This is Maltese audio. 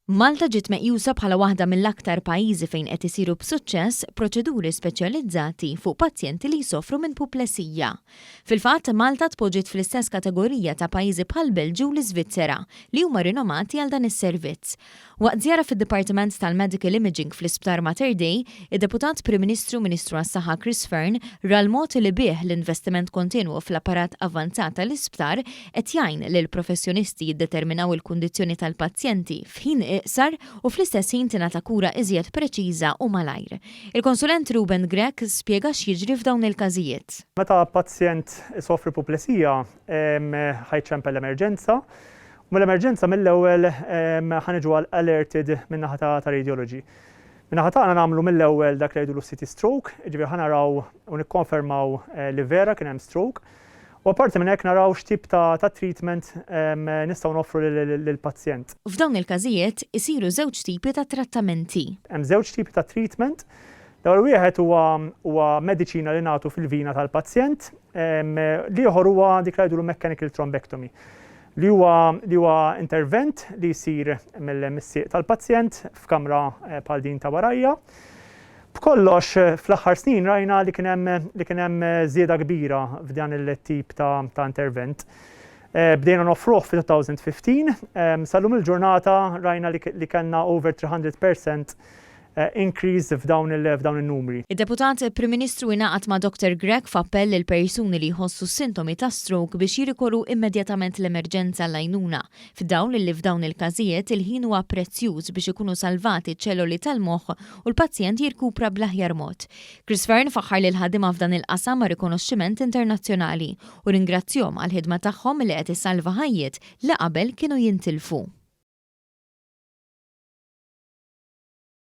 Malta ġiet meqjusa bħala waħda mill-aktar pajjiżi fejn qed isiru b'suċċess proċeduri speċjalizzati fuq pazjenti li jsofru minn puplesija. Fil-fatt, Malta tpoġġiet fl-istess kategorija ta' pajjiżi bħal Belġu u l-Iżvizzera li huma rinomati għal dan is-servizz. Waqt żjara fid-Dipartiment tal-Medical Imaging fl-Isptar Mater Dei, id-Deputat Prim Ministru Ministru għas-Saħħa Chris Fearn ra l-mod li bih l-investiment kontinwu fl-apparat avanzat tal-isptar qed jgħin lil professjonisti jiddeterminaw il-kundizzjoni tal-pazjenti f'ħin iqsar u fl-istess ħin tingħata kura iżjed preċiża u malajr. Il-konsulent Ruben Grek spjega x'jiġri f'dawn il-każijiet. Meta pazjent isofri puplesija ħajċempel l-emerġenza, u mill-emerġenza mill-ewwel ħaniġu alerted min-naħa ta' radiology. Min-naħa tagħna nagħmlu mill-ewwel dak li jgħidu city stroke, jiġifieri ħanaraw u nikkonfermaw li vera kien hemm stroke. U apparti minn hekk naraw x'tip ta' treatment nistgħu noffru lill-pazjent. F'dawn il-każijiet isiru żewġ tipi ta' trattamenti. Hemm żewġ tipi ta' treatment. L-ewwel wieħed huwa mediċina li nagħtu fil-vina tal-pazjent, li ieħor huwa dik li jgħidu mechanical thrombectomy. Li huwa intervent li jsir mill-missieq tal-pazjent f'kamra bħal din ta' warajja. B'kollox fl-aħħar snin rajna li kien hemm żieda kbira f'dan il-tip ta' intervent. Bdejna noffruh fi-2015, sal-lum il-ġurnata rajna li kellna over 300% increase f'dawn il-numri. Id-Deputat Prim Ministru ingħaqad ma' Dr. Grek f'appell lil persuni li jħossu sintomi ta' stroke biex jirikorru immedjatament l-emerġenza l-għajnuna. F'dawn il-każijiet il-ħin huwa prezzjuż biex ikunu salvati ċ-ċelloli tal-moħħ u l-pazjent jirkupra bl-aħjar mod. Chris Fearn faħħar lil ħaddiema f'dan il-qasam ma' rikonoxximent internazzjonali u ringrazzjahom għall-ħidma tagħhom li qed issalva ħajjiet li qabel kienu jintilfu.